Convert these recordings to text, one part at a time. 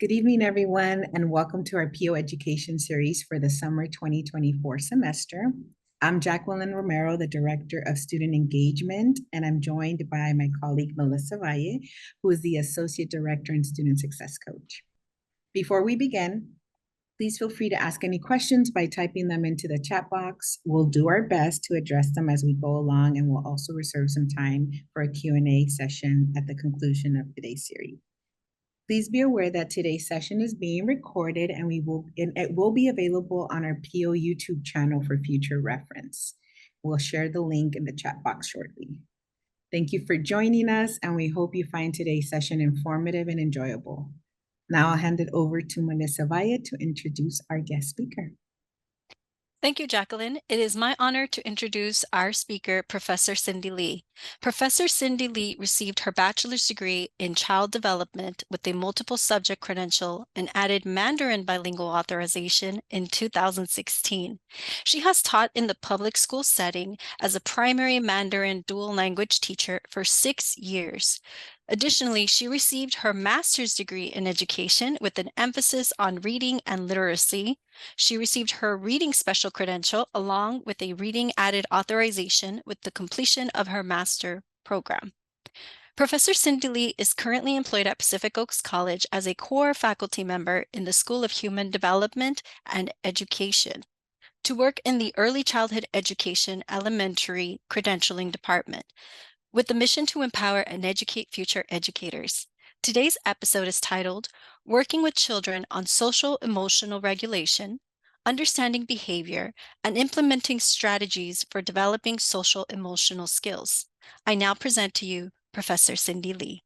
Good evening, everyone, and welcome to our PO Education series for the summer 2024 semester. I'm Jacqueline Romero, the Director of Student Engagement, and I'm joined by my colleague Melissa Valle, who is the Associate Director and Student Success Coach. Before we begin, please feel free to ask any questions by typing them into the chat box. We'll do our best to address them as we go along, and we'll also reserve some time for a Q&A session at the conclusion of today's series. Please be aware that today's session is being recorded and it will be available on our PO YouTube channel for future reference. We'll share the link in the chat box shortly. Thank you for joining us, and we hope you find today's session informative and enjoyable. Now I'll hand it over to Melissa Valle to introduce our guest speaker. Thank you, Jacqueline. It is my honor to introduce our speaker, Professor Cindy Lee. Professor Cindy Lee received her bachelor's degree in child development with a multiple subject credential and added Mandarin bilingual authorization in 2016. She has taught in the public school setting as a primary Mandarin dual language teacher for 6 years. Additionally, she received her master's degree in education with an emphasis on reading and literacy. She received her reading special credential along with a reading added authorization with the completion of her master program. Professor Cindy Lee is currently employed at Pacific Oaks College as a core faculty member in the School of Human Development and Education to work in the Early Childhood Education Elementary Credentialing Department, with the mission to empower and educate future educators. Today's episode is titled, Working with Children on Social Emotional Regulation, Understanding Behavior, and Implementing Strategies for Developing Social Emotional Skills. I now present to you Professor Cindy Lee.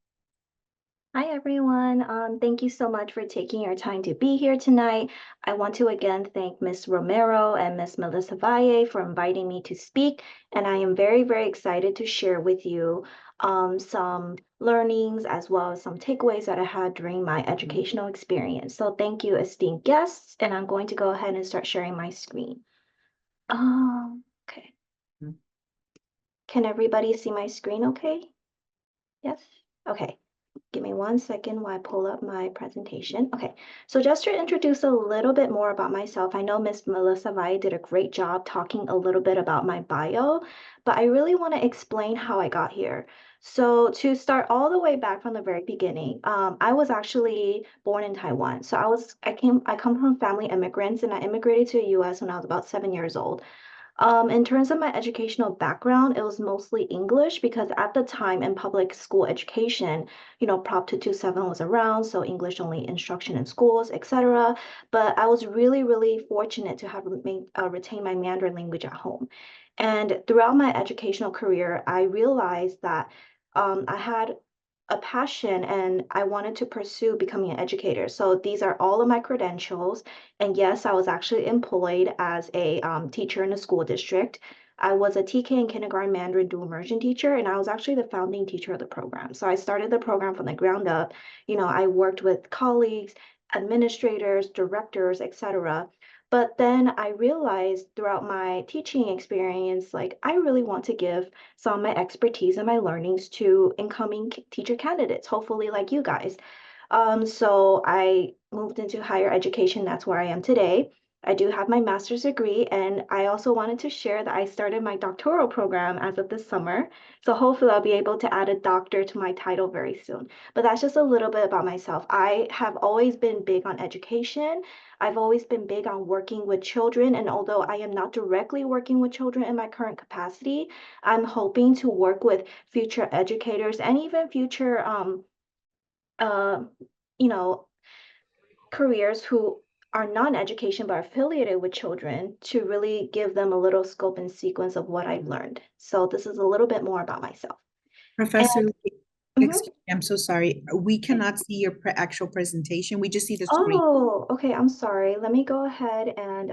Hi, everyone. Thank you so much for taking your time to be here tonight. I want to again thank Ms. Romero and Ms. Melissa Valle for inviting me to speak, and I am very, very excited to share with you some learnings as well as some takeaways that I had during my educational experience. So thank you, esteemed guests, and I'm going to go ahead and start sharing my screen. Okay. Can everybody see my screen okay? Yes? Okay. Give me 1 second while I pull up my presentation. Okay, so just to introduce a little bit more about myself, I know Miss Melissa Valle did a great job talking a little bit about my bio, but I really want to explain how I got here. So to start all the way back from the very beginning, I was actually born in Taiwan. So I come from family immigrants, and I immigrated to the U.S. when I was about 7 years old. In terms of my educational background, it was mostly English because at the time in public school education, Prop 227 was around, so English only instruction in schools, etc. But I was really, really fortunate to have retained my Mandarin language at home. And throughout my educational career, I realized that I had a passion and I wanted to pursue becoming an educator. So these are all of my credentials. And yes, I was actually employed as a teacher in a school district. I was a TK and kindergarten Mandarin dual immersion teacher, and I was actually the founding teacher of the program. So I started the program from the ground up. I worked with colleagues, administrators, directors, etc. But then I realized throughout my teaching experience, like I really want to give some of my expertise and my learnings to incoming teacher candidates, hopefully like you guys. So I moved into higher education. That's where I am today. I do have my master's degree, and I also wanted to share that I started my doctoral program as of this summer. So hopefully I'll be able to add a doctor to my title very soon. But that's just a little bit about myself. I have always been big on education. I've always been big on working with children, and although I am not directly working with children in my current capacity, I'm hoping to work with future educators and even future uh, you know, careers who are non-education but affiliated with children to really give them a little scope and sequence of what I've learned. So this is a little bit more about myself. Professor, Mhm. excuse me, I'm so sorry. We cannot see your actual presentation. We just see the screen. Oh, okay, I'm sorry. Let me go ahead and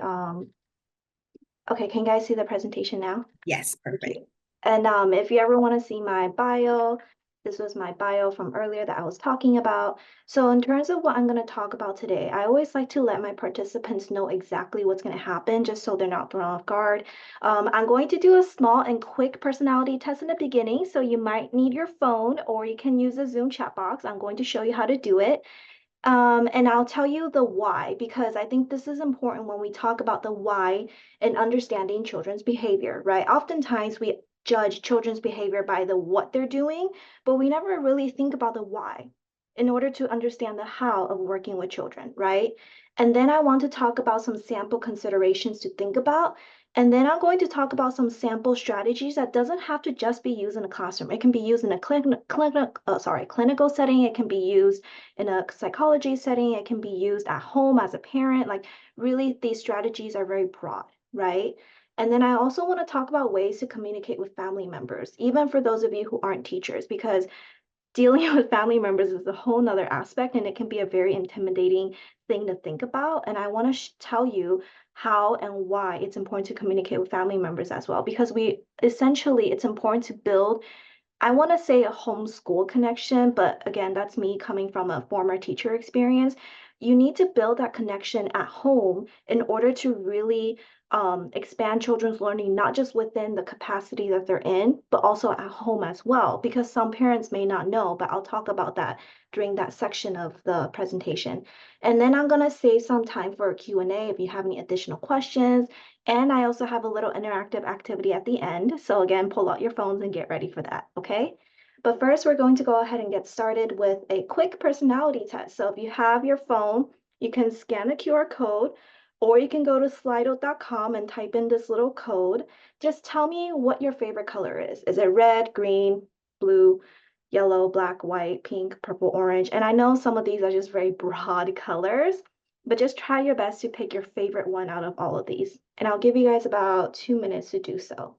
okay, can you guys see the presentation now? Yes, Thank perfect. you. And if you ever want to see my bio, this was my bio from earlier that I was talking about. So in terms of what I'm going to talk about today, I always like to let my participants know exactly what's going to happen just so they're not thrown off guard. I'm going to do a small and quick personality test in the beginning, so you might need your phone or you can use the Zoom chat box. I'm going to show you how to do it. And I'll tell you the why, because I think this is important when we talk about the why and understanding children's behavior, right? Oftentimes we judge children's behavior by the what they're doing, but we never really think about the why in order to understand the how of working with children, right? And then I want to talk about some sample considerations to think about. And then I'm going to talk about some sample strategies that doesn't have to just be used in a classroom. It can be used in a clinical setting. It can be used in a psychology setting. It can be used at home as a parent. Like really, these strategies are very broad, right? And then I also want to talk about ways to communicate with family members, even for those of you who aren't teachers, because dealing with family members is a whole nother aspect and it can be a very intimidating thing to think about. And I want to tell you how and why it's important to communicate with family members as well, because it's important to build, I want to say, a homeschool connection, but again, that's me coming from a former teacher experience. You need to build that connection at home in order to really expand children's learning, not just within the capacity that they're in, but also at home as well, because some parents may not know, but I'll talk about that during that section of the presentation. And then I'm going to save some time for a Q&A if you have any additional questions. And I also have a little interactive activity at the end. So again, pull out your phones and get ready for that, okay? But first, we're going to go ahead and get started with a quick personality test. So if you have your phone, you can scan the QR code, or you can go to slido.com and type in this little code. Just tell me what your favorite color is. Is it red, green, blue, yellow, black, white, pink, purple, orange? And I know some of these are just very broad colors, but just try your best to pick your favorite one out of all of these. And I'll give you guys about 2 minutes to do so.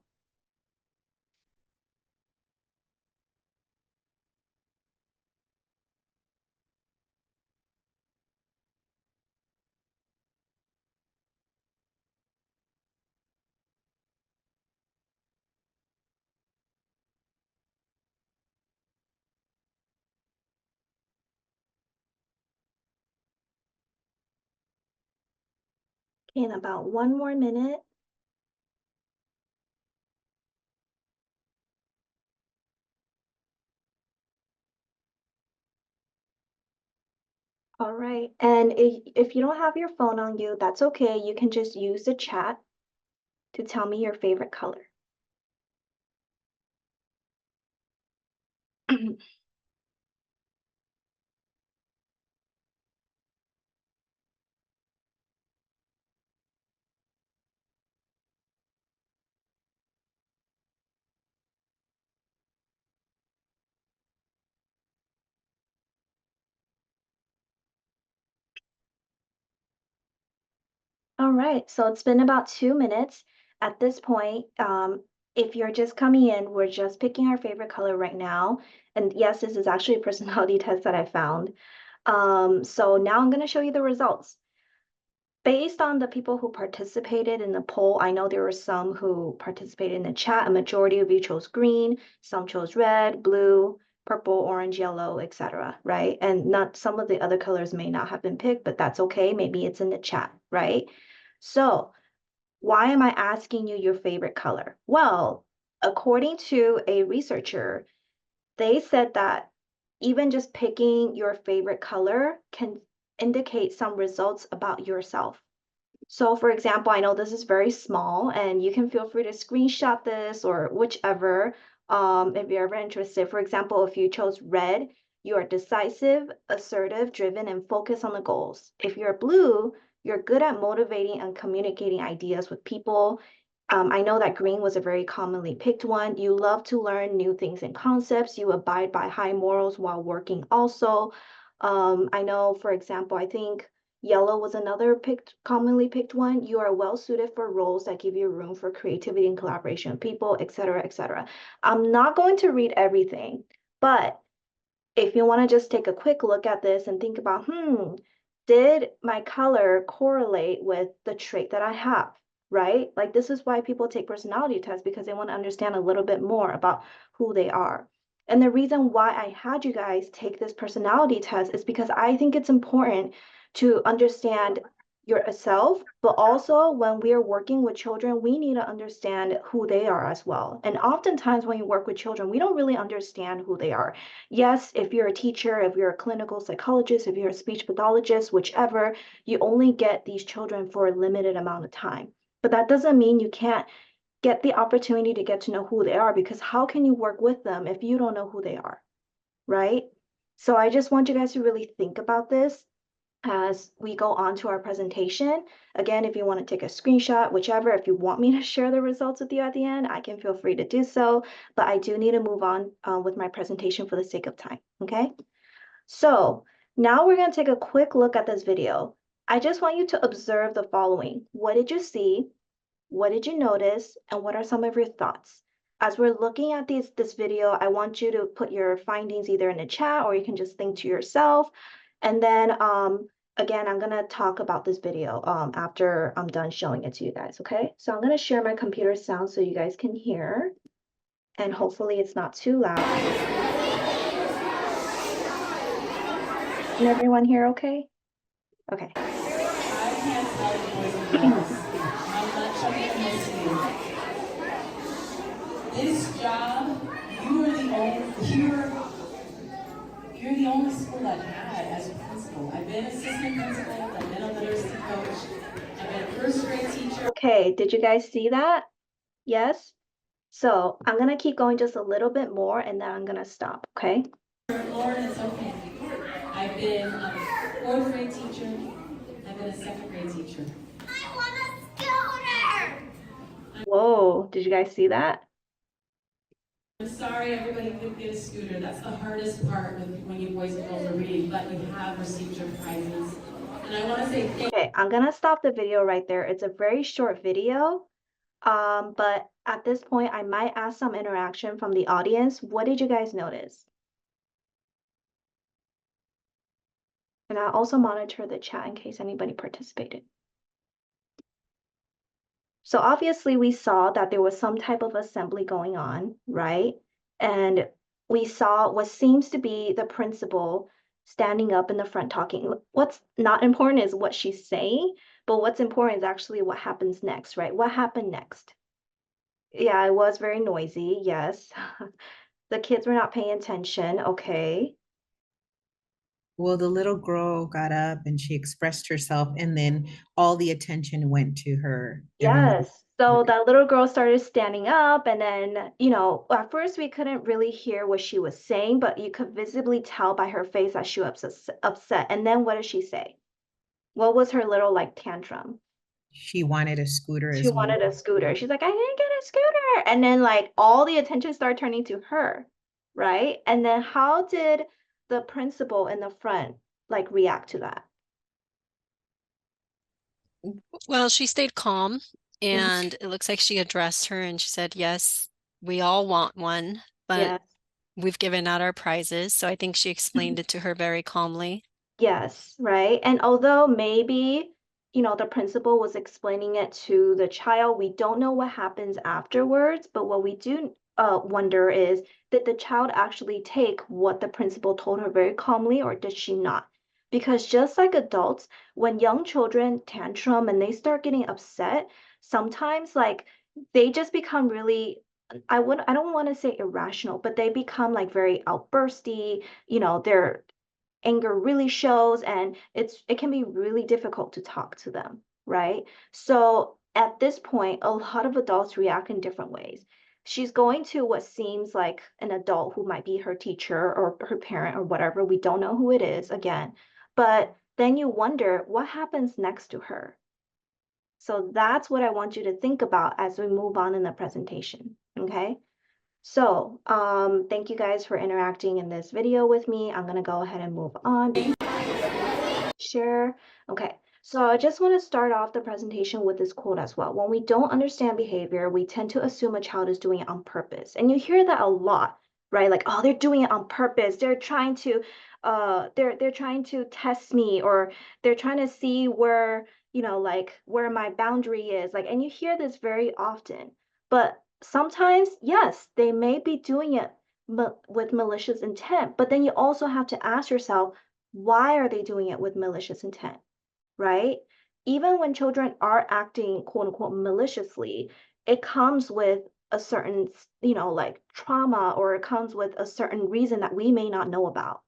In about 1 more minute. All right. And if you don't have your phone on you, that's okay. You can just use the chat to tell me your favorite color. All right, so it's been about 2 minutes. At this point, if you're just coming in, we're just picking our favorite color right now. And yes, this is actually a personality test that I found. So now I'm going to show you the results. Based on the people who participated in the poll, I know there were some who participated in the chat. A majority of you chose green, some chose red, blue, purple, orange, yellow, etc. Right? And not some of the other colors may not have been picked, but that's okay. Maybe it's in the chat, right? So why am I asking you your favorite color? Well, according to a researcher, they said that even just picking your favorite color can indicate some results about yourself. So for example, I know this is very small and you can feel free to screenshot this or whichever if you're ever interested. For example, if you chose red, you are decisive, assertive, driven, and focused on the goals. If you're blue, you're good at motivating and communicating ideas with people. I know that green was a very commonly picked one. You love to learn new things and concepts. You abide by high morals while working also. I know, for example, I think yellow was another commonly picked one. You are well suited for roles that give you room for creativity and collaboration with people, etc., etc. I'm not going to read everything, but if you want to just take a quick look at this and think about, did my color correlate with the trait that I have, right? Like this is why people take personality tests because they want to understand a little bit more about who they are. And the reason why I had you guys take this personality test is because I think it's important to understand yourself, but also when we are working with children, we need to understand who they are as well. And oftentimes when you work with children, we don't really understand who they are. Yes, if you're a teacher, if you're a clinical psychologist, if you're a speech pathologist, whichever, you only get these children for a limited amount of time. But that doesn't mean you can't get the opportunity to get to know who they are, because how can you work with them if you don't know who they are, right? So I just want you guys to really think about this as we go on to our presentation. Again, if you want to take a screenshot, whichever, if you want me to share the results with you at the end, I can feel free to do so, but I do need to move on with my presentation for the sake of time, okay? So now we're going to take a quick look at this video. I just want you to observe the following. What did you see? What did you notice? And what are some of your thoughts? As we're looking at this video, I want you to put your findings either in the chat or you can just think to yourself. And then again, I'm gonna talk about this video after I'm done showing it to you guys, okay? So I'm gonna share my computer sound so you guys can hear. And hopefully it's not too loud. Can everyone hear okay? Okay. This job, you're the only school I've had as a principal. I've been assistant principal, I've been a literacy coach, I've been a first grade teacher. Okay, did you guys see that? Yes? So I'm gonna keep going just a little bit more and then I'm gonna stop, okay? Lauren, it's okay. I've been a fourth grade teacher, I've been a second grade teacher. I want a scooter! Whoa, did you guys see that? I'm sorry everybody couldn't get a scooter. That's the hardest part when you boys and girls are reading, but you have received your prizes. And I want to say thank you. Okay, I'm gonna stop the video right there. It's a very short video, but at this point, I might ask some interaction from the audience. What did you guys notice? And I'll also monitor the chat in case anybody participated. So obviously we saw that there was some type of assembly going on, right? And we saw what seems to be the principal standing up in the front talking. What's not important is what she's saying, but what's important is actually what happens next, right? What happened next? Yeah, it was very noisy, yes. The kids were not paying attention, okay. Well, the little girl got up and she expressed herself, and then all the attention went to her. Everyone. Yes. So that little girl started standing up, and then, at first we couldn't really hear what she was saying, but you could visibly tell by her face that she was upset. And then what did she say? What was her little like tantrum? She wanted a scooter She as well. wanted a scooter. She's like, I didn't get a scooter. And then like all the attention started turning to her, right? And then how did the principal in the front like react to that? Well, she stayed calm Mhm. and it looks like she addressed her and she said, yes, we all want one, but Yes. we've given out our prizes. So I think she explained it to her very calmly. Yes, right. And although maybe, the principal was explaining it to the child, we don't know what happens afterwards. But what we do wonder is, did the child actually take what the principal told her very calmly, or did she not? Because just like adults, when young children tantrum and they start getting upset, sometimes like they just become really, I don't want to say irrational, but they become like very outbursty, they're anger really shows, and it can be really difficult to talk to them, right? So at this point, a lot of adults react in different ways. She's going to what seems like an adult who might be her teacher or her parent or whatever. We don't know who it is again. But then you wonder what happens next to her. So that's what I want you to think about as we move on in the presentation, okay? So, thank you guys for interacting in this video with me. I'm gonna go ahead and move on. Share. Okay, so I just want to start off the presentation with this quote as well. When we don't understand behavior, we tend to assume a child is doing it on purpose. And you hear that a lot, right? Like, oh, they're doing it on purpose. They're trying to test me, or they're trying to see where, like where my boundary is. Like, and you hear this very often. But sometimes, yes, they may be doing it with malicious intent, but then you also have to ask yourself, why are they doing it with malicious intent, right? even when children are acting quote unquote maliciously, it comes with a certain, like trauma, or it comes with a certain reason that we may not know about.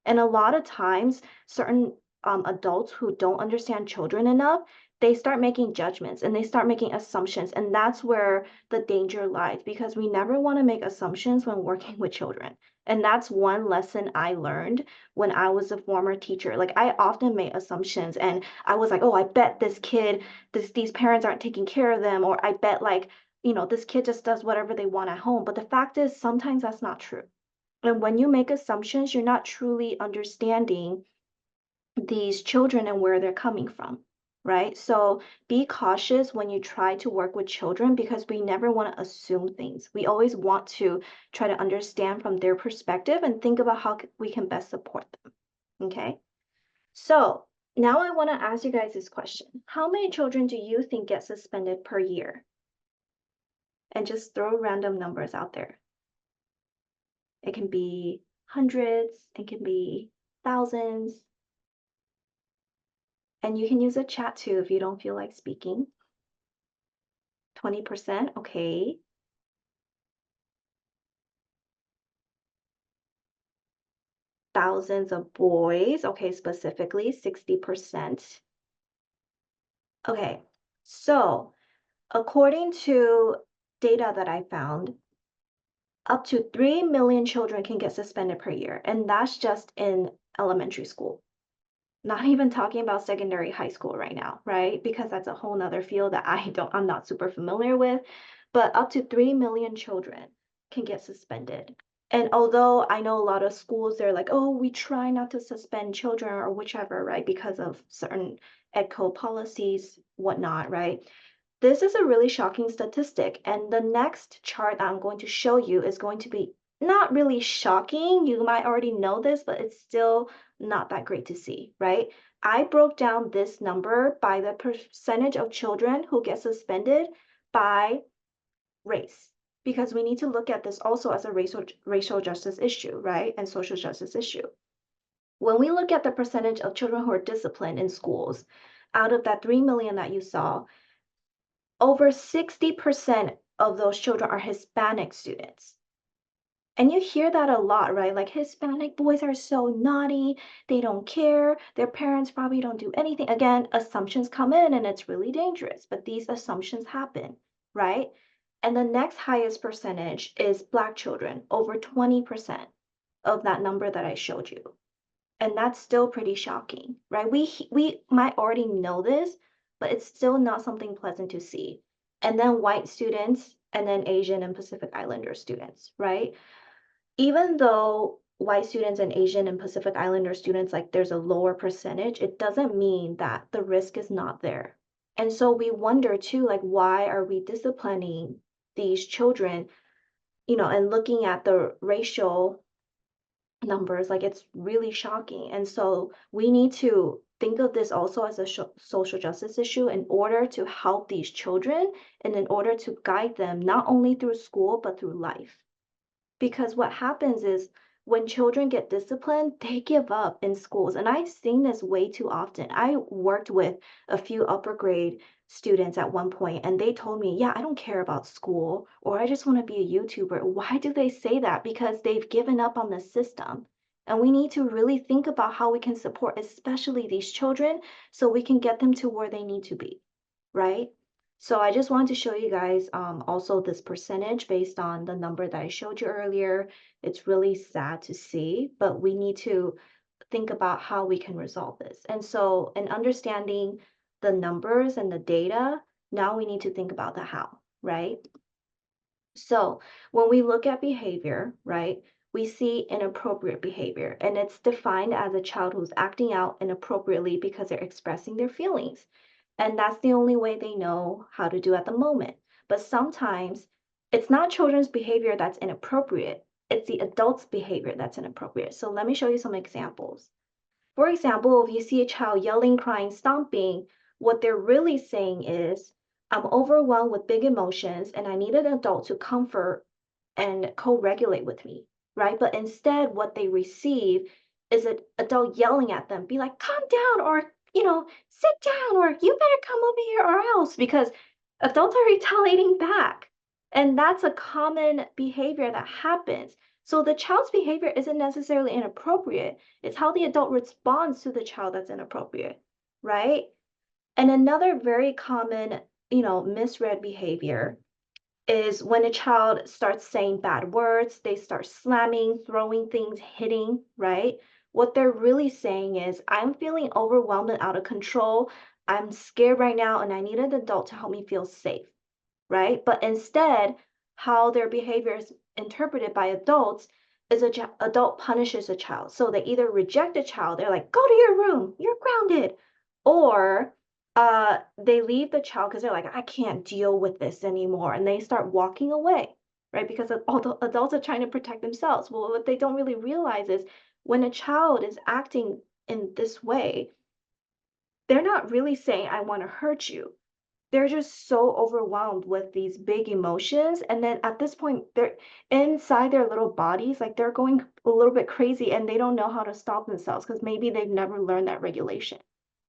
And a lot of times, certain adults who don't understand children enough, they start making judgments and they start making assumptions. And that's where the danger lies, because we never want to make assumptions when working with children. And that's one lesson I learned when I was a former teacher. Like, I often made assumptions and I was like, oh, I bet this kid, these parents aren't taking care of them, or I bet like, this kid just does whatever they want at home. But the fact is, sometimes that's not true. And when you make assumptions, you're not truly understanding these children and where they're coming from, right? So be cautious when you try to work with children, because we never want to assume things. We always want to try to understand from their perspective and think about how we can best support them. Okay? So now I want to ask you guys this question. How many children do you think get suspended per year? And just throw random numbers out there. It can be hundreds, it can be thousands. And you can use a chat too if you don't feel like speaking. 20%, okay. Thousands of boys, okay, specifically 60%. Okay, so according to data that I found, up to 3 million children can get suspended per year, and that's just in elementary school. Not even talking about secondary high school right now, right? Because that's a whole nother field that I'm not super familiar with, but up to 3 million children can get suspended. And although I know a lot of schools, they're like, oh, we try not to suspend children or whichever, right? Because of certain ed code policies, whatnot, right? This is a really shocking statistic. And the next chart that I'm going to show you is going to be not really shocking. You might already know this, but it's still not that great to see, right? I broke down this number by the percentage of children who get suspended by race, because we need to look at this also as a racial justice issue, right? And social justice issue. When we look at the percentage of children who are disciplined in schools, out of that 3 million that you saw, over 60% of those children are Hispanic students. And you hear that a lot, right? Like, Hispanic boys are so naughty, they don't care, their parents probably don't do anything. Again, assumptions come in and it's really dangerous, but these assumptions happen, right? And the next highest percentage is Black children, over 20% of that number that I showed you. And that's still pretty shocking, right? We might already know this, but it's still not something pleasant to see. And then white students, and then Asian and Pacific Islander students, right? Even though white students and Asian and Pacific Islander students, like, there's a lower percentage, it doesn't mean that the risk is not there. And so we wonder too, like, why are we disciplining these children, and looking at the racial numbers, like, it's really shocking. And so we need to think of this also as a social justice issue in order to help these children and in order to guide them not only through school, but through life. Because what happens is when children get disciplined, they give up in schools. And I've seen this way too often. I worked with a few upper grade students at one point, and they told me, yeah, I don't care about school, or I just want to be a YouTuber. Why do they say that? Because they've given up on the system. And we need to really think about how we can support, especially these children, so we can get them to where they need to be, right? So I just wanted to show you guys also this percentage based on the number that I showed you earlier. It's really sad to see, but we need to think about how we can resolve this. And so in understanding the numbers and the data, now we need to think about the how, right? So when we look at behavior, right, we see inappropriate behavior, and it's defined as a child who's acting out inappropriately because they're expressing their feelings. And that's the only way they know how to do at the moment. But sometimes it's not children's behavior that's inappropriate, it's the adult's behavior that's inappropriate. So let me show you some examples. For example, if you see a child yelling, crying, stomping, what they're really saying is, I'm overwhelmed with big emotions and I need an adult to comfort and co-regulate with me, right? But instead, what they receive is an adult yelling at them, be like, calm down, or, sit down, or you better come over here or else, because adults are retaliating back. And that's a common behavior that happens. So the child's behavior isn't necessarily inappropriate. It's how the adult responds to the child that's inappropriate, right? And another very common, misread behavior is when a child starts saying bad words, they start slamming, throwing things, hitting, right? What they're really saying is, I'm feeling overwhelmed and out of control. I'm scared right now, and I need an adult to help me feel safe, right? But instead, how their behavior is interpreted by adults is adult punishes a child. So they either reject a child, they're like, go to your room, you're grounded, or they leave the child because they're like, I can't deal with this anymore, and they start walking away, right? Because all the adults are trying to protect themselves. Well, what they don't really realize is when a child is acting in this way, they're not really saying, I want to hurt you. They're just so overwhelmed with these big emotions, and then at this point, they're inside their little bodies, like, they're going a little bit crazy, and they don't know how to stop themselves because maybe they've never learned that regulation,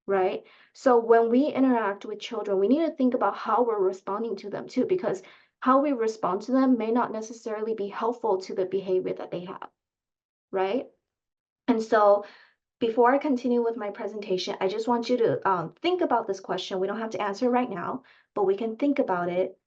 right? So when we interact with children, we need to think about how we're responding to them too, because how we respond to them may not necessarily be helpful to the behavior that they have, right? And so before I continue with my presentation, I just want you to think about this question. We don't have to answer right now, but we can think about it.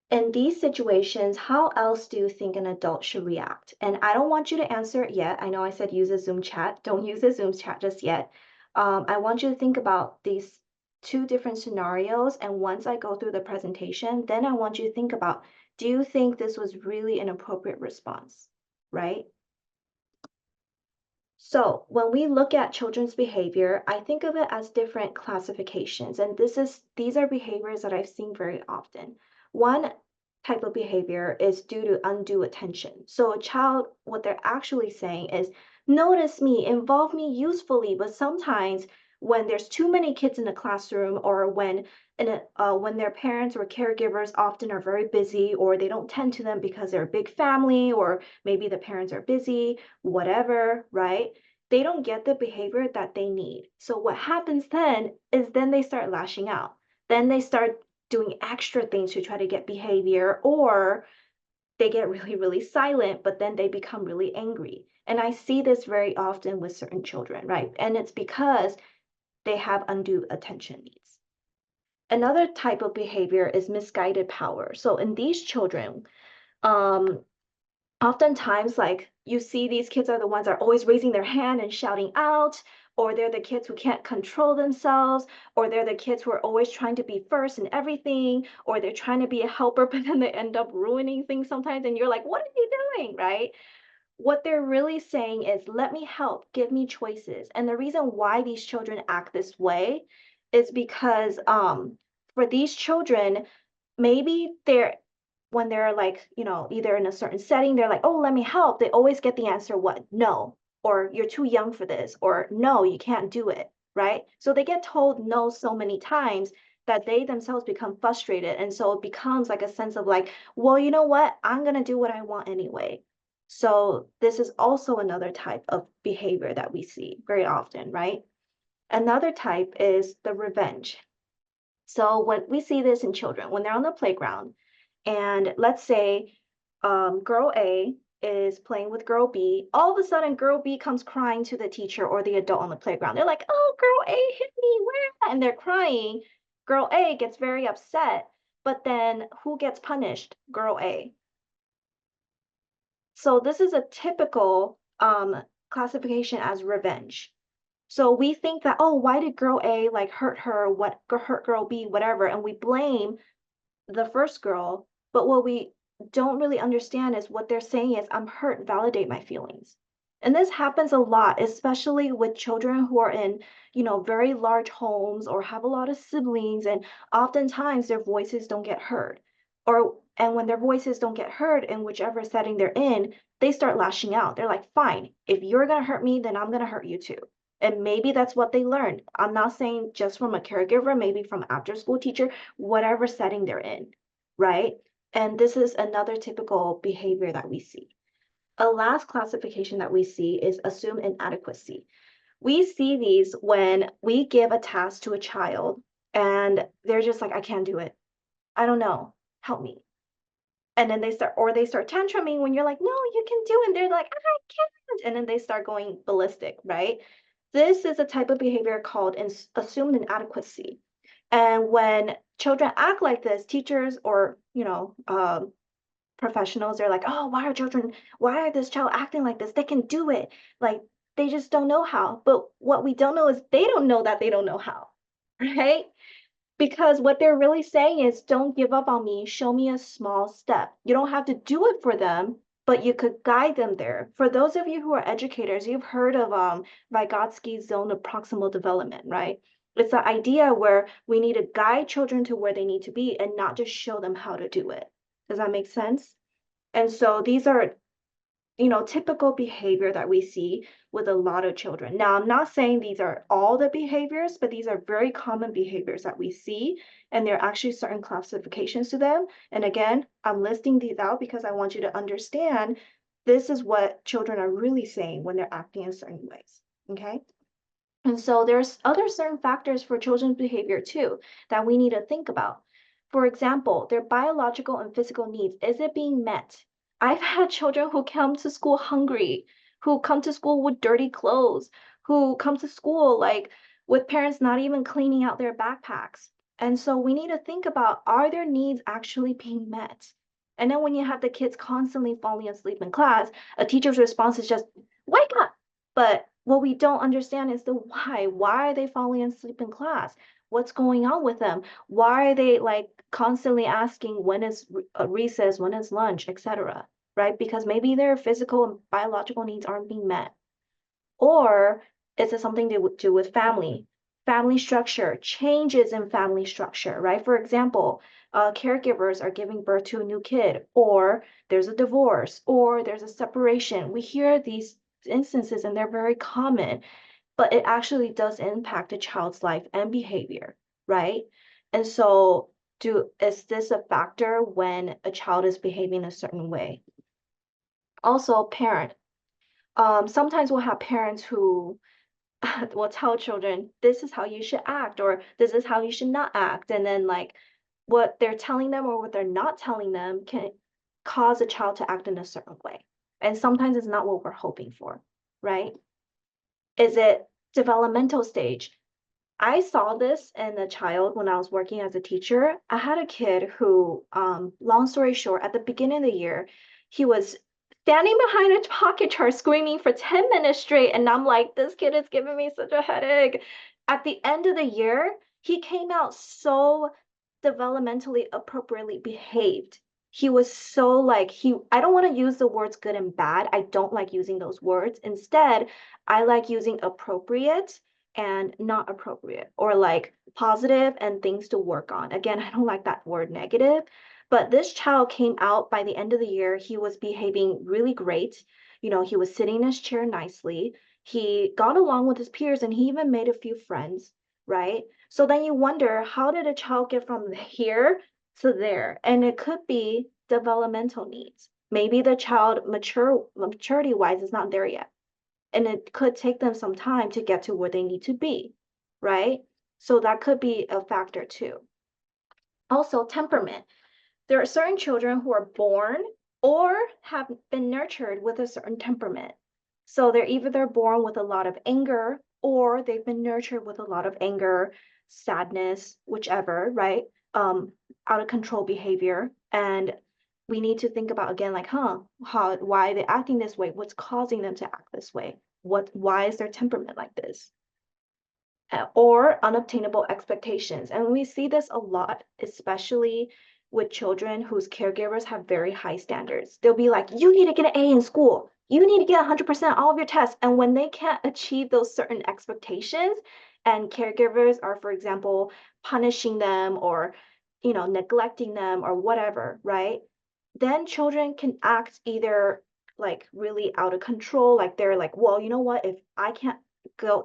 In these situations, how else do you think an adult should react? And I don't want you to answer it yet. I know I said use a Zoom chat. Don't use a Zoom chat just yet. I want you to think about these two different scenarios. And once I go through the presentation, then I want you to think about, do you think this was really an appropriate response, right? So when we look at children's behavior, I think of it as different classifications, and these are behaviors that I've seen very often. One type of behavior is due to undue attention. So a child, what they're actually saying is, notice me, involve me usefully, but sometimes when there's too many kids in the classroom, or when their parents or caregivers often are very busy, or they don't tend to them because they're a big family, or maybe the parents are busy, whatever, right? They don't get the behavior that they need. So what happens then is then they start lashing out. Then they start doing extra things to try to get behavior, or they get really, really silent, but then they become really angry. And I see this very often with certain children, right? And it's because they have undue attention needs. Another type of behavior is misguided power. So in these children, um, oftentimes, like, you see these kids are the ones that are always raising their hand and shouting out, or they're the kids who can't control themselves, or they're the kids who are always trying to be first in everything, or they're trying to be a helper, but then they end up ruining things sometimes, and you're like, what are you doing, right? What they're really saying is, let me help, give me choices. And the reason why these children act this way is because for these children, maybe they're when they're like, either in a certain setting, they're like, oh, let me help. They always get the answer, what? No, or you're too young for this, or no, you can't do it, right? So they get told no so many times that they themselves become frustrated. And so it becomes like a sense of like, well, you know what? I'm going to do what I want anyway. So this is also another type of behavior that we see very often, right? Another type is the revenge. So when we see this in children, when they're on the playground, and let's say girl A is playing with girl B, all of a sudden girl B comes crying to the teacher or the adult on the playground. They're like, oh, girl A hit me, where? And they're crying. Girl A gets very upset, but then who gets punished? Girl A. So this is a typical classification as revenge. So we think that, oh, why did girl A like hurt her, hurt girl B, whatever, and we blame the first girl, but what we don't really understand is what they're saying is, I'm hurt, validate my feelings. And this happens a lot, especially with children who are in, very large homes or have a lot of siblings, and oftentimes their voices don't get heard. And when their voices don't get heard in whichever setting they're in, they start lashing out. They're like, fine, if you're gonna hurt me, then I'm gonna hurt you too. And maybe that's what they learned. I'm not saying just from a caregiver, maybe from after school teacher, whatever setting they're in, right? And this is another typical behavior that we see. A last classification that we see is assumed inadequacy. We see these when we give a task to a child and they're just like, I can't do it. I don't know. Help me. And then they start tantruming when you're like, no, you can do it. And they're like, I can't. And then they start going ballistic, right? This is a type of behavior called assumed inadequacy. And when children act like this, teachers or, professionals, they're like, oh, why are this child acting like this? They can do it. Like, they just don't know how. But what we don't know is they don't know that they don't know how, right? Because what they're really saying is, don't give up on me. Show me a small step. You don't have to do it for them, but you could guide them there. For those of you who are educators, you've heard of Vygotsky's zone of proximal development, right? It's the idea where we need to guide children to where they need to be and not just show them how to do it. Does that make sense? And so these are typical behavior that we see with a lot of children. Now, I'm not saying these are all the behaviors, but these are very common behaviors that we see, and there are actually certain classifications to them. And again, I'm listing these out because I want you to understand this is what children are really saying when they're acting in certain ways, okay? And so there's other certain factors for children's behavior too that we need to think about. For example, their biological and physical needs, is it being met? I've had children who come to school hungry, who come to school with dirty clothes, who come to school like with parents not even cleaning out their backpacks. And so we need to think about, are their needs actually being met? And then when you have the kids constantly falling asleep in class, a teacher's response is just, wake up. But what we don't understand is the why. Why are they falling asleep in class? What's going on with them? Why are they like constantly asking when is recess, when is lunch, etc. Right? Because maybe their physical and biological needs aren't being met. Or is it something to do with family? Family structure, changes in family structure, right? For example, caregivers are giving birth to a new kid, or there's a divorce, or there's a separation. We hear these instances and they're very common, but it actually does impact a child's life and behavior, right? And so is this a factor when a child is behaving a certain way? Also, parent. Sometimes we'll have parents who will tell children, this is how you should act, or this is how you should not act. And then like what they're telling them or what they're not telling them can cause a child to act in a certain way. And sometimes it's not what we're hoping for, right? Is it developmental stage? I saw this in a child when I was working as a teacher. I had a kid who, long story short, at the beginning of the year, he was standing behind a pocket chart screaming for 10 minutes straight. And I'm like, this kid is giving me such a headache. At the end of the year, he came out so developmentally appropriately behaved. He was so like, I don't want to use the words good and bad. I don't like using those words. Instead, I like using appropriate and not appropriate, or like positive and things to work on. Again, I don't like that word negative, but this child came out by the end of the year. He was behaving really great. He was sitting in his chair nicely. He got along with his peers and he even made a few friends, right? So then you wonder, how did a child get from here to there? And it could be developmental needs. Maybe the child maturity wise is not there yet. And it could take them some time to get to where they need to be, right? So that could be a factor too. Also, temperament. There are certain children who are born or have been nurtured with a certain temperament. So they're born with a lot of anger, or they've been nurtured with a lot of anger, sadness, whichever, right? Out of control behavior. And we need to think about again, like, why are they acting this way? What's causing them to act this way? Why is their temperament like this? Or unobtainable expectations. And we see this a lot, especially with children whose caregivers have very high standards. They'll be like, you need to get an A in school. You need to get 100% all of your tests. And when they can't achieve those certain expectations, and caregivers are, for example, punishing them or, neglecting them or whatever, right? Then children can act either like really out of control, like they're like, well, you know what, if I can't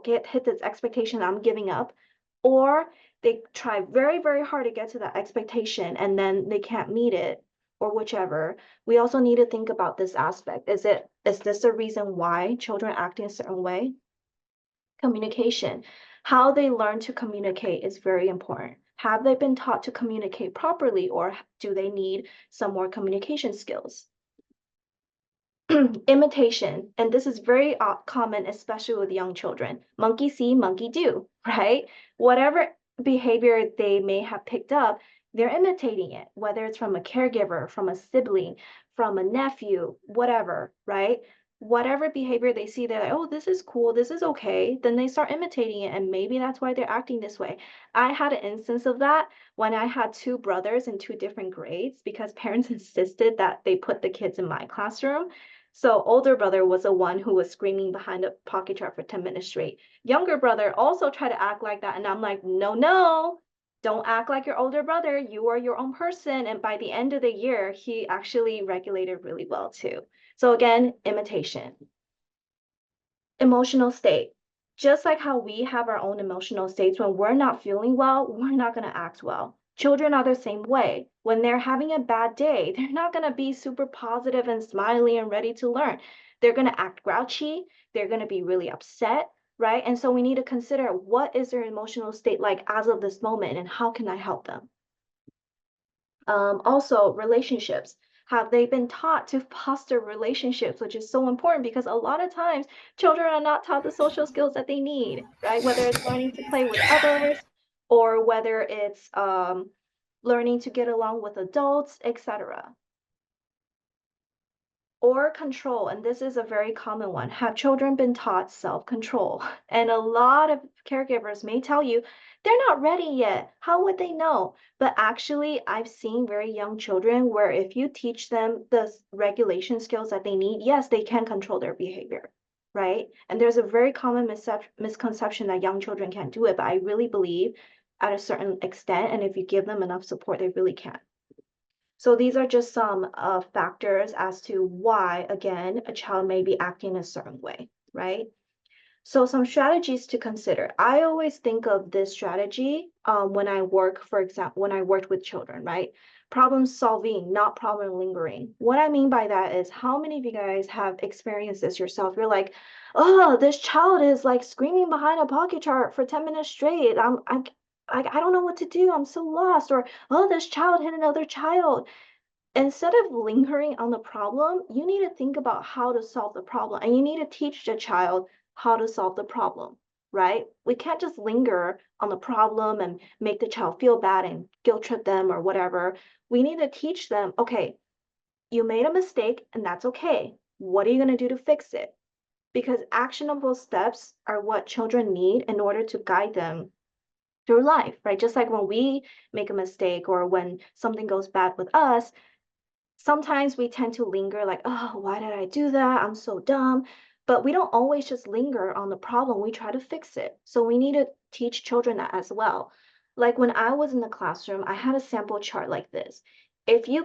hit this expectation, I'm giving up. Or they try very, very hard to get to that expectation and then they can't meet it, or whichever. We also need to think about this aspect. Is this the reason why children act in a certain way? Communication. How they learn to communicate is very important. Have they been taught to communicate properly, or do they need some more communication skills? Imitation, and this is very common, especially with young children. Monkey see, monkey do, right? Whatever behavior they may have picked up, they're imitating it, whether it's from a caregiver, from a sibling, from a nephew, whatever, right? Whatever behavior they see, they're like, oh, this is cool, this is okay. Then they start imitating it, and maybe that's why they're acting this way. I had an instance of that when I had two brothers in two different grades because parents insisted that they put the kids in my classroom. So older brother was the one who was screaming behind a pocket chart for 10 minutes straight. Younger brother also tried to act like that. And I'm like, no, no, don't act like your older brother. You are your own person. And by the end of the year, he actually regulated really well too. So again, imitation. Emotional state. Just like how we have our own emotional states, when we're not feeling well, we're not going to act well. Children are the same way. When they're having a bad day, they're not going to be super positive and smiley and ready to learn. They're going to act grouchy. They're going to be really upset, right? And so we need to consider, what is their emotional state like as of this moment, and how can I help them? Also, relationships. Have they been taught to foster relationships, which is so important because a lot of times children are not taught the social skills that they need, right? Whether it's learning to play with others, or whether it's learning to get along with adults, etc. Or control, and this is a very common one. Have children been taught self-control? And a lot of caregivers may tell you they're not ready yet. How would they know? But actually, I've seen very young children where if you teach them the regulation skills that they need, yes, they can control their behavior, right? And there's a very common misconception that young children can't do it, but I really believe at a certain extent, and if you give them enough support, they really can. So these are just some factors as to why, again, a child may be acting a certain way, right? So some strategies to consider. I always think of this strategy when I work, for example, when I worked with children, right? Problem solving, not problem lingering. What I mean by that is, how many of you guys have experienced this yourself? You're like, oh, this child is like screaming behind a pocket chart for 10 minutes straight. I don't know what to do. I'm so lost. Or, oh, this child hit another child. Instead of lingering on the problem, you need to think about how to solve the problem, and you need to teach the child how to solve the problem, right? We can't just linger on the problem and make the child feel bad and guilt trip them or whatever. We need to teach them, okay, you made a mistake and that's okay. What are you going to do to fix it? Because actionable steps are what children need in order to guide them through life, right? Just like when we make a mistake or when something goes bad with us, sometimes we tend to linger like, oh, why did I do that? I'm so dumb. But we don't always just linger on the problem. We try to fix it. So we need to teach children that as well. Like when I was in the classroom, I had a sample chart like this. If you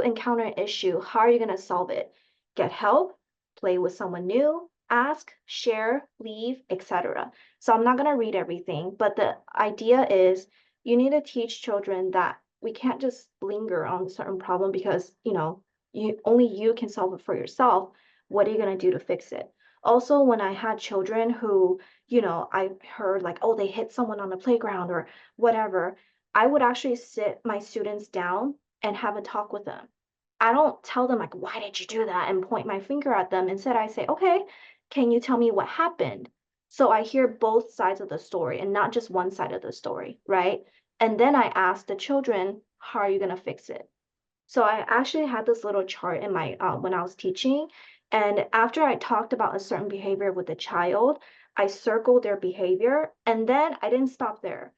encounter an issue, how are you going to solve it? Get help, play with someone new, ask, share, leave, etc. So I'm not going to read everything, but the idea is you need to teach children that we can't just linger on a certain problem because, you can solve it for yourself. What are you going to do to fix it? Also, when I had children who, I heard like, oh, they hit someone on the playground or whatever, I would actually sit my students down and have a talk with them. I don't tell them like, why did you do that? And point my finger at them. Instead, I say, okay, can you tell me what happened? So I hear both sides of the story and not just one side of the story, right? And then I asked the children, how are you going to fix it? So I actually had this little chart in my when I was teaching. And after I talked about a certain behavior with the child, I circled their behavior. And then I didn't stop there.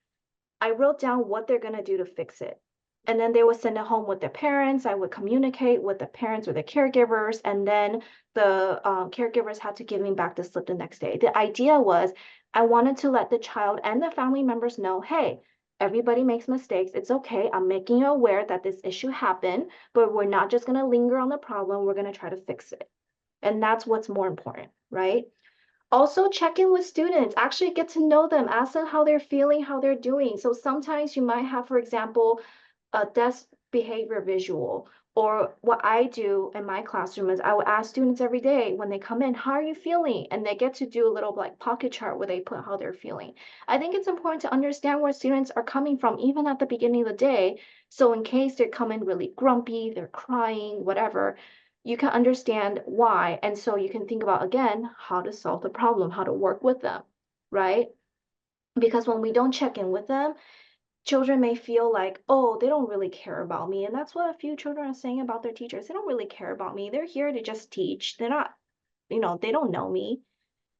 I wrote down what they're going to do to fix it. And then they would send it home with their parents. I would communicate with the parents or the caregivers. And then the caregivers had to give me back the slip the next day. The idea was I wanted to let the child and the family members know, hey, everybody makes mistakes. It's okay. I'm making you aware that this issue happened, but we're not just going to linger on the problem. We're going to try to fix it. And that's what's more important, right? Also check in with students, actually get to know them, ask them how they're feeling, how they're doing. So sometimes you might have, for example, a desk behavior visual, Or what I do in my classroom is I will ask students every day when they come in, how are you feeling? And they get to do a little like pocket chart where they put how they're feeling. I think it's important to understand where students are coming from, even at the beginning of the day. So in case they come in really grumpy, they're crying, whatever, you can understand why. And so you can think about, again, how to solve the problem, how to work with them, right? Because when we don't check in with them, children may feel like, oh, they don't really care about me. And that's what a few children are saying about their teachers. They don't really care about me. They're here to just teach. They're not, they don't know me.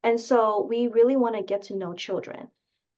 And so we really want to get to know children.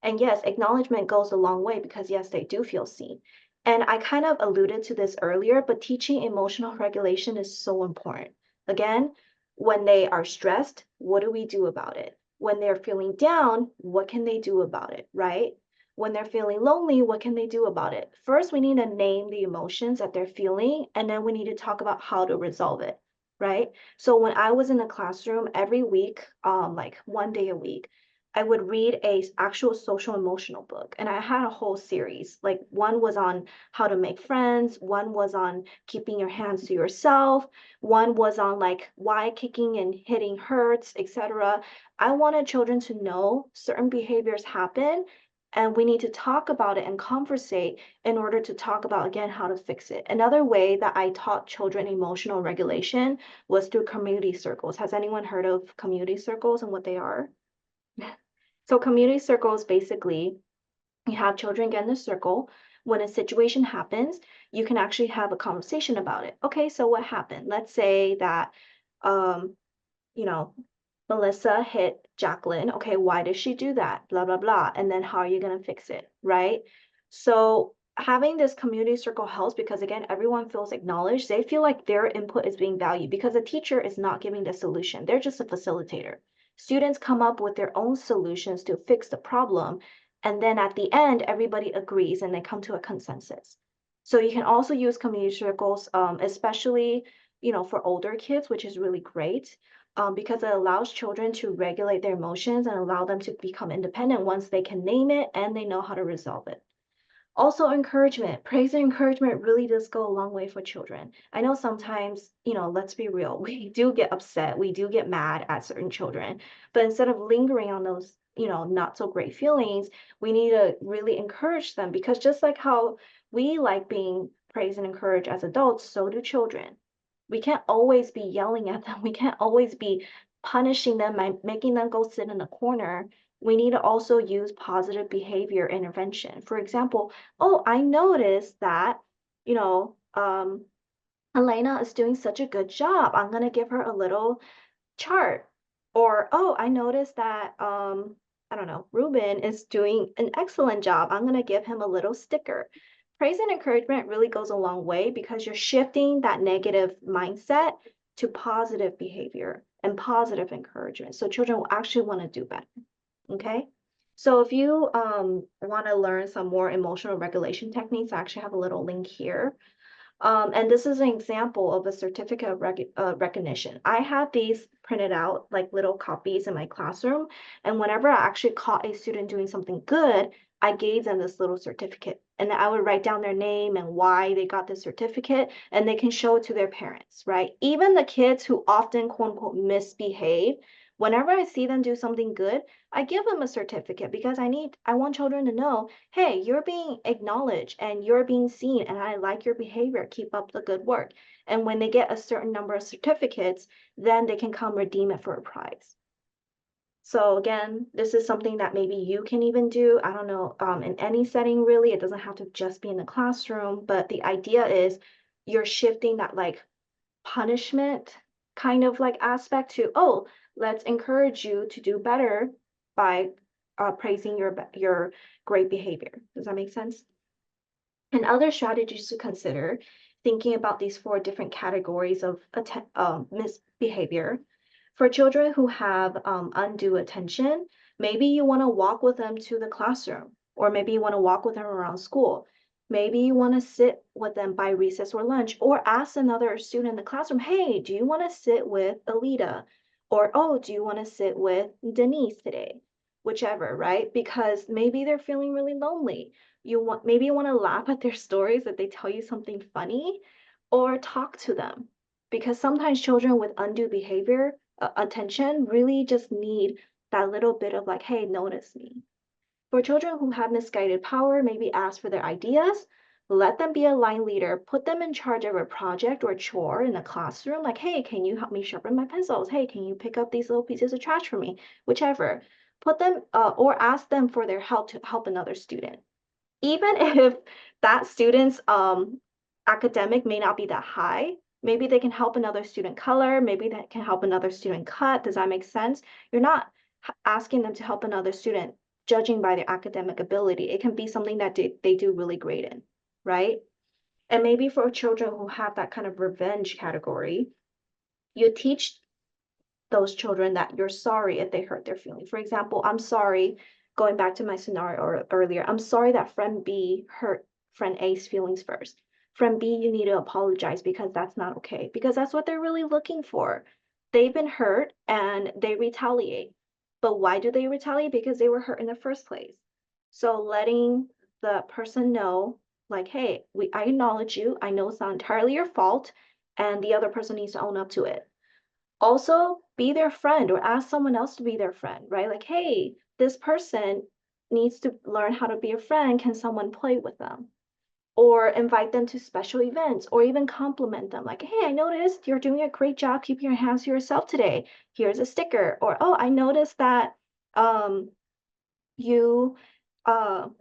And yes, acknowledgement goes a long way because yes, they do feel seen. And I kind of alluded to this earlier, but teaching emotional regulation is so important. Again, when they are stressed, what do we do about it? When they're feeling down, what can they do about it, right? When they're feeling lonely, what can they do about it? First, we need to name the emotions that they're feeling, and then we need to talk about how to resolve it, right? So when I was in the classroom every week, like 1 day a week, I would read a actual social emotional book. And I had a whole series. Like one was on how to make friends, one was on keeping your hands to yourself, one was on like why kicking and hitting hurts, etc. I wanted children to know certain behaviors happen and we need to talk about it and conversate in order to talk about again how to fix it. Another way that I taught children emotional regulation was through community circles. Has anyone heard of community circles and what they are? So community circles, basically, you have children get in a circle. When a situation happens, you can actually have a conversation about it. Okay, so what happened? Let's say that, um, you know, Melissa hit Jacqueline. Okay, why did she do that? Blah, blah, blah. And then how are you going to fix it? Right? So having this community circle helps because again, everyone feels acknowledged. They feel like their input is being valued because the teacher is not giving the solution. They're just a facilitator. Students come up with their own solutions to fix the problem. And then at the end, everybody agrees and they come to a consensus. So you can also use community circles, especially, for older kids, which is really great because it allows children to regulate their emotions and allow them to become independent once they can name it and they know how to resolve it. Also, encouragement. Praise and encouragement really does go a long way for children. I know sometimes, let's be real, we do get upset, we do get mad at certain children, but instead of lingering on those, not so great feelings, we need to really encourage them because just like how we like being praised and encouraged as adults, so do children. We can't always be yelling at them. We can't always be punishing them by making them go sit in a corner. We need to also use positive behavior intervention. For example, oh, I noticed that, you know, um, Elena is doing such a good job. I'm going to give her a little chart. Or, oh, I noticed that, I don't know, Ruben is doing an excellent job. I'm going to give him a little sticker. Praise and encouragement really goes a long way because you're shifting that negative mindset to positive behavior and positive encouragement. So children will actually want to do better. Okay. So if you want to learn some more emotional regulation techniques, I actually have a little link here. And this is an example of a certificate of recognition. I had these printed out like little copies in my classroom. And whenever I actually caught a student doing something good, I gave them this little certificate. And I would write down their name and why they got the certificate, and they can show it to their parents, right? Even the kids who often, quote unquote, misbehave, whenever I see them do something good, I give them a certificate because I want children to know, hey, you're being acknowledged and you're being seen and I like your behavior. Keep up the good work. And when they get a certain number of certificates, then they can come redeem it for a prize. So again, this is something that maybe you can even do. I don't know, in any setting really, it doesn't have to just be in the classroom, but the idea is you're shifting that like punishment kind of like aspect to, oh, let's encourage you to do better by praising your great behavior. Does that make sense? And other strategies to consider, thinking about these 4 different categories of misbehavior. For children who have undue attention, maybe you want to walk with them to the classroom, or maybe you want to walk with them around school. Maybe you want to sit with them by recess or lunch, or ask another student in the classroom, hey, do you want to sit with Alita? Or, oh, do you want to sit with Denise today? Whichever, right? Because maybe they're feeling really lonely. Maybe you want to laugh at their stories that they tell you something funny, or talk to them. Because sometimes children with undue behavior, attention, really just need that little bit of like, hey, notice me. For children who have misguided power, maybe ask for their ideas, let them be a line leader, put them in charge of a project or chore in the classroom, like, hey, can you help me sharpen my pencils? Hey, can you pick up these little pieces of trash for me? Whichever. Put them or ask them for their help to help another student. Even if that student's academic may not be that high, maybe they can help another student color, maybe they can help another student cut. Does that make sense? You're not asking them to help another student judging by their academic ability. It can be something that they do really great in, right? And maybe for children who have that kind of revenge category, you teach those children that you're sorry if they hurt their feelings. For example, I'm sorry, going back to my scenario earlier, I'm sorry that friend B hurt friend A's feelings first. Friend B, you need to apologize because that's not okay, because that's what they're really looking for. They've been hurt and they retaliate. But why do they retaliate? Because they were hurt in the first place. So letting the person know, like, hey, I acknowledge you. I know it's not entirely your fault, and the other person needs to own up to it. Also, be their friend or ask someone else to be their friend, right? Like, hey, this person needs to learn how to be a friend. Can someone play with them? Or invite them to special events or even compliment them. Like, hey, I noticed you're doing a great job keeping your hands to yourself today. Here's a sticker. Or, oh, I noticed that um, you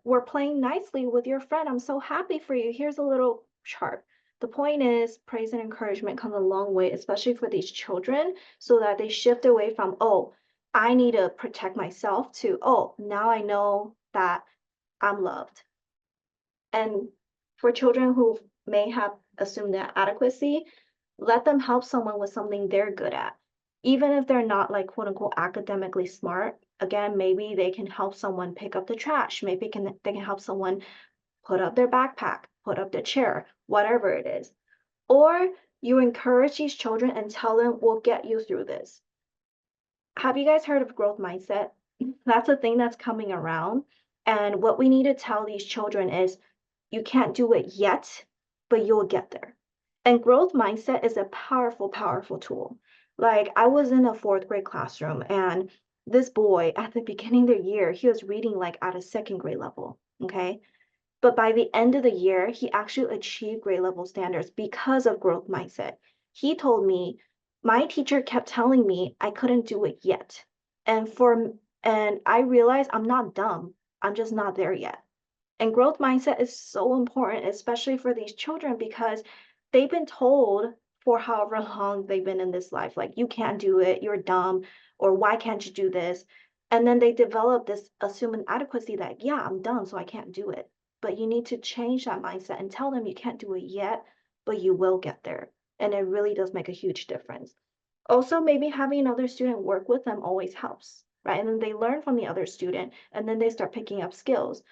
were playing nicely with your friend. I'm so happy for you. Here's a little chart. The point is, praise and encouragement comes a long way, especially for these children, so that they shift away from, oh, I need to protect myself, to, oh, now I know that I'm loved. And for children who may have assumed that adequacy, let them help someone with something they're good at. Even if they're not like quote unquote academically smart, again, maybe they can help someone pick up the trash. Maybe they can help someone put up their backpack, put up the chair, whatever it is. Or you encourage these children and tell them, we'll get you through this. Have you guys heard of growth mindset? That's a thing that's coming around. And what we need to tell these children is, you can't do it yet, but you'll get there. And growth mindset is a powerful, powerful tool. Like, I was in a fourth grade classroom, and this boy at the beginning of the year, he was reading like at a second grade level. Okay. But by the end of the year, he actually achieved grade level standards because of growth mindset. He told me, my teacher kept telling me I couldn't do it yet. And I realized I'm not dumb. I'm just not there yet. And growth mindset is so important, especially for these children, because they've been told for however long they've been in this life, like, you can't do it, you're dumb, or why can't you do this? And then they develop this assumed inadequacy that, yeah, I'm dumb, so I can't do it. But you need to change that mindset and tell them you can't do it yet, but you will get there. And it really does make a huge difference. Also, maybe having another student work with them always helps, right? And then they learn from the other student, and then they start picking up skills.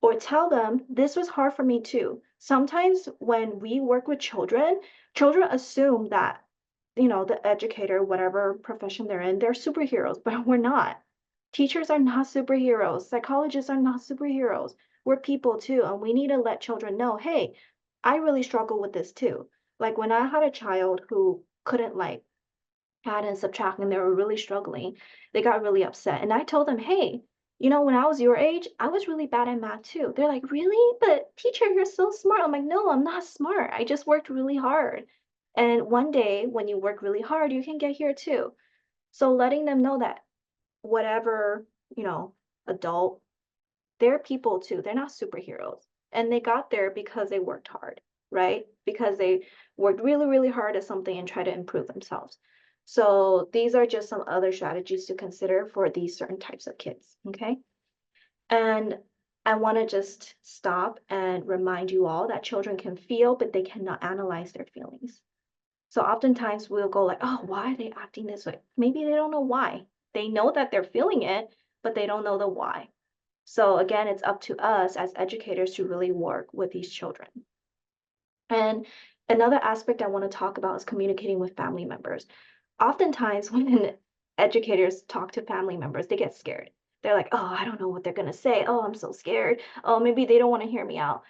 Or tell them, this was hard for me too. Sometimes when we work with children, children assume that, the educator, whatever profession they're in, they're superheroes, but we're not. Teachers are not superheroes. Psychologists are not superheroes. We're people too. And we need to let children know, hey, I really struggle with this too. Like, when I had a child who couldn't like add and subtract and they were really struggling, they got really upset. And I told them, hey, when I was your age, I was really bad at math too. They're like, really? But teacher, you're so smart. I'm like, no, I'm not smart. I just worked really hard. And one day when you work really hard, you can get here too. So letting them know that whatever, adult, they're people too. They're not superheroes. And they got there because they worked hard, right? Because they worked really, really hard at something and try to improve themselves. So these are just some other strategies to consider for these certain types of kids, okay? And I want to just stop and remind you all that children can feel, but they cannot analyze their feelings. So oftentimes we'll go like, oh, why are they acting this way? Maybe they don't know why. They know that they're feeling it, but they don't know the why. So again, it's up to us as educators to really work with these children. And another aspect I want to talk about is communicating with family members. Oftentimes when educators talk to family members, they get scared. They're like, oh, I don't know what they're going to say. Oh, I'm so scared. Oh, maybe they don't want to hear me out.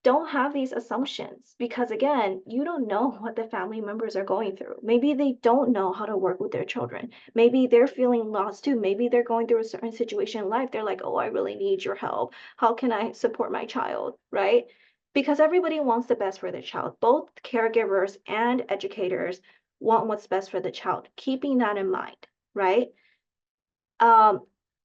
don't have these assumptions because again, you don't know what the family members are going through. Maybe they don't know how to work with their children. Maybe they're feeling lost too. Maybe they're going through a certain situation in life. They're like, oh, I really need your help. How can I support my child? Right? Because everybody wants the best for their child. Both caregivers and educators want what's best for the child, keeping that in mind, right? um,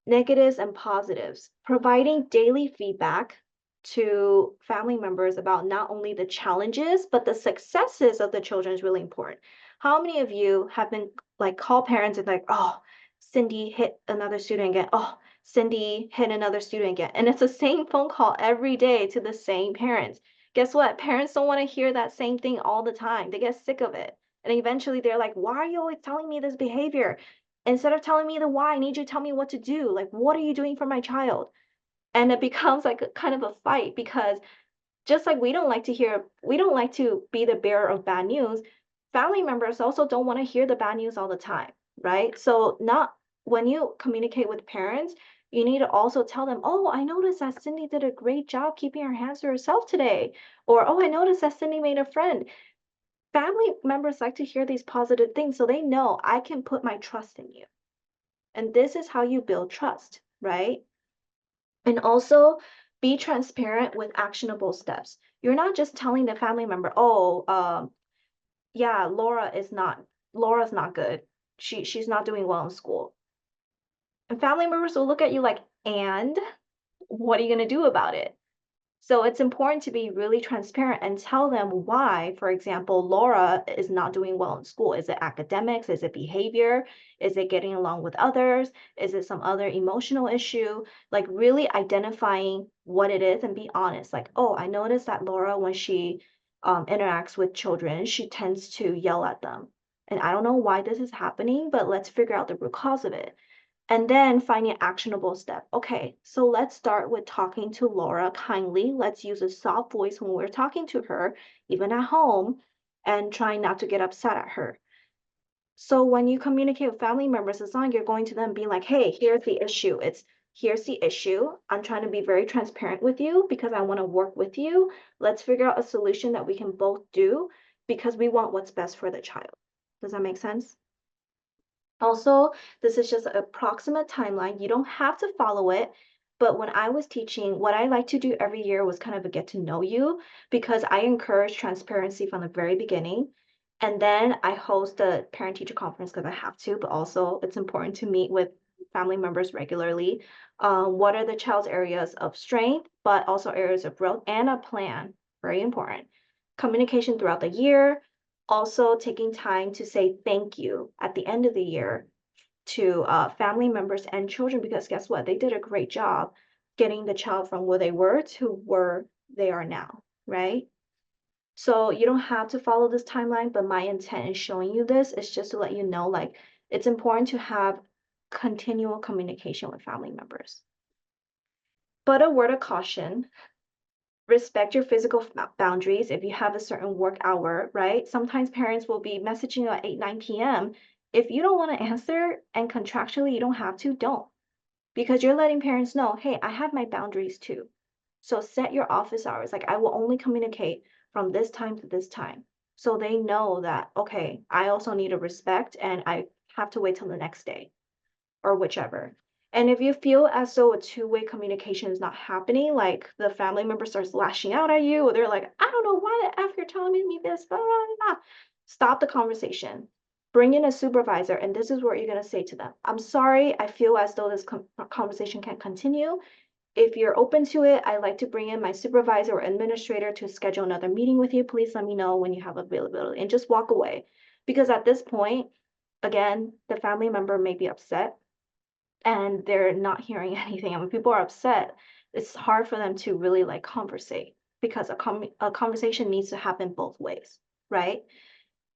Negatives and positives, providing daily feedback to family members about not only the challenges, but the successes of the children is really important. How many of you have been like call parents and like, oh, Cindy hit another student again. Oh, Cindy hit another student again. And it's the same phone call every day to the same parents. Guess what? Parents don't want to hear that same thing all the time. They get sick of it. And eventually they're like, why are you always telling me this behavior? Instead of telling me the why, I need you to tell me what to do. Like, what are you doing for my child? And it becomes like a kind of a fight because just like we don't like to be the bearer of bad news, family members also don't want to hear the bad news all the time, right? So not when you communicate with parents, you need to also tell them, oh, I noticed that Cindy did a great job keeping her hands to herself today. Or, oh, I noticed that Cindy made a friend. Family members like to hear these positive things so they know I can put my trust in you. And this is how you build trust, right? And also be transparent with actionable steps. You're not just telling the family member, oh, yeah, Laura's not good. She's not doing well in school. And family members will look at you like, and what are you gonna do about it? So it's important to be really transparent and tell them why, for example, Laura is not doing well in school. Is it academics? Is it behavior? Is it getting along with others? Is it some other emotional issue? Like really identifying what it is and be honest. Like, oh, I noticed that Laura, when she interacts with children, she tends to yell at them. And I don't know why this is happening, but let's figure out the root cause of it. And then finding an actionable step. Okay, so let's start with talking to Laura kindly. Let's use a soft voice when we're talking to her, even at home, and trying not to get upset at her. So when you communicate with family members, it's not like you're going to them being like, hey, here's the issue. Here's the issue. I'm trying to be very transparent with you because I want to work with you. Let's figure out a solution that we can both do because we want what's best for the child. Does that make sense? Also, this is just an approximate timeline. You don't have to follow it. But when I was teaching, what I like to do every year was kind of a get to know you because I encourage transparency from the very beginning. And then I host a parent teacher conference because I have to, but also it's important to meet with family members regularly. What are the child's areas of strength, but also areas of growth and a plan? Very important. Communication throughout the year, also taking time to say thank you at the end of the year to family members and children because guess what? They did a great job getting the child from where they were to where they are now, right? So you don't have to follow this timeline, but my intent in showing you this is just to let you know, like, it's important to have continual communication with family members. But a word of caution, respect your physical boundaries if you have a certain work hour, right? Sometimes parents will be messaging you at 8, 9 p.m. If you don't want to answer and contractually you don't have to, don't. Because you're letting parents know, hey, I have my boundaries too. So set your office hours. Like I will only communicate from this time to this time. So they know that, okay, I also need to respect and I have to wait till the next day or whichever. And if you feel as though a two-way communication is not happening, like the family member starts lashing out at you, or they're like, I don't know why the F you're telling me this, blah, blah, blah. Stop the conversation. Bring in a supervisor, and this is what you're going to say to them. I'm sorry, I feel as though this conversation can't continue. If you're open to it, I'd like to bring in my supervisor or administrator to schedule another meeting with you. Please let me know when you have availability and just walk away. Because at this point, again, the family member may be upset and they're not hearing anything. And when people are upset, it's hard for them to really like conversate because a conversation needs to happen both ways, right?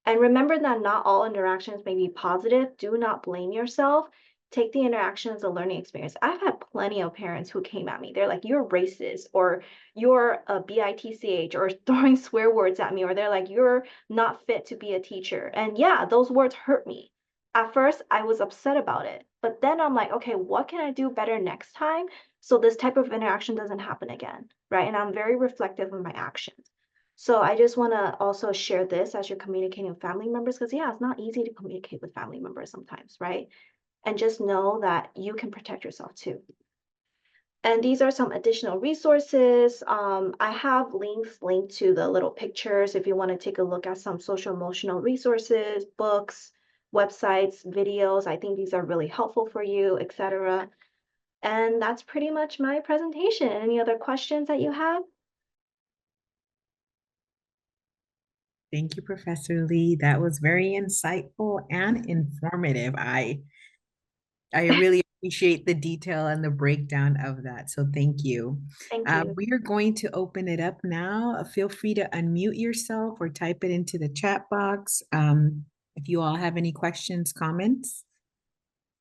And remember that not all interactions may be positive. Do not blame yourself. Take the interaction as a learning experience. I've had plenty of parents who came at me. They're like, you're racist, or you're a bitch, or throwing swear words at me, or they're like, you're not fit to be a teacher. And yeah, those words hurt me. At first, I was upset about it. But then I'm like, okay, what can I do better next time so this type of interaction doesn't happen again, right? And I'm very reflective of my actions. So I just want to also share this as you're communicating with family members, because yeah, it's not easy to communicate with family members sometimes, right? And just know that you can protect yourself too. And these are some additional resources. I have links linked to the little pictures if you want to take a look at some social emotional resources, books, websites, videos. I think these are really helpful for you, etc. And that's pretty much my presentation. Any other questions that you have? Thank you, Professor Lee. That was very insightful and informative. I really appreciate the detail and the breakdown of that. So thank you. Thank you. We are going to open it up now. Feel free to unmute yourself or type it into the chat box. If you all have any questions, comments,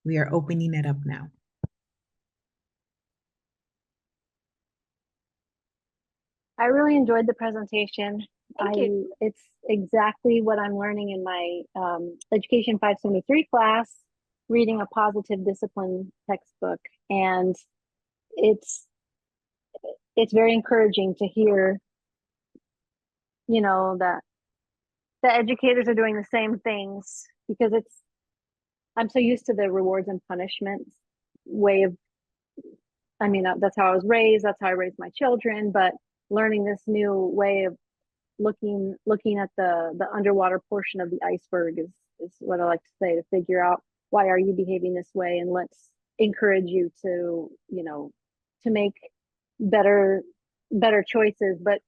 we are opening it up now. I really enjoyed the presentation. Thank you. It's exactly what I'm learning in my Education 573 class, reading a positive discipline textbook. And it's very encouraging to hear, you know, that the educators are doing the same things, because I'm so used to the rewards and punishments way of, I mean, that's how I was raised, that's how I raised my children, but learning this new way of looking at the underwater portion of the iceberg is what I like to say, to figure out why are you behaving this way, and let's encourage you to, you know, to make better choices. But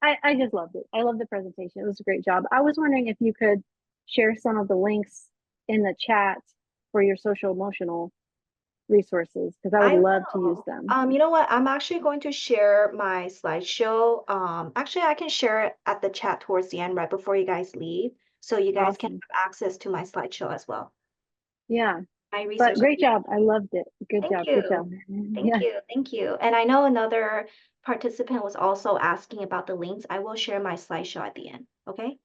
I just loved it. I love the presentation. It was a great job. I was wondering if you could share some of the links in the chat for your social emotional resources, because I would love to use them. You know what? I'm actually going to share my slideshow. Actually, I can share it at the chat towards the end, right before you guys leave, so you guys can Awesome. have access to my slideshow as well. Yeah, My but research. great job. I loved it. Good Thank job. you. Good job. Thank Yeah. you. Thank you. And I know another participant was also asking about the links. I will share my slideshow at the end. Okay.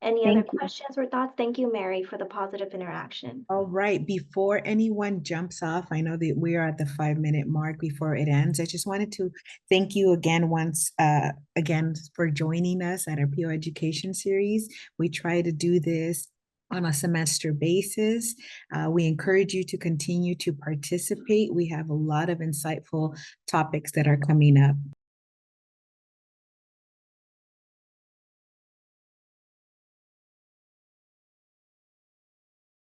Any other Thank you. questions or thoughts? Thank you, Mary, for the positive interaction. All right, before anyone jumps off, I know that we are at the 5-minute mark before it ends. I just wanted to thank you again again for joining us at our PO Education series. We try to do this on a semester basis. We encourage you to continue to participate. We have a lot of insightful topics that are coming up.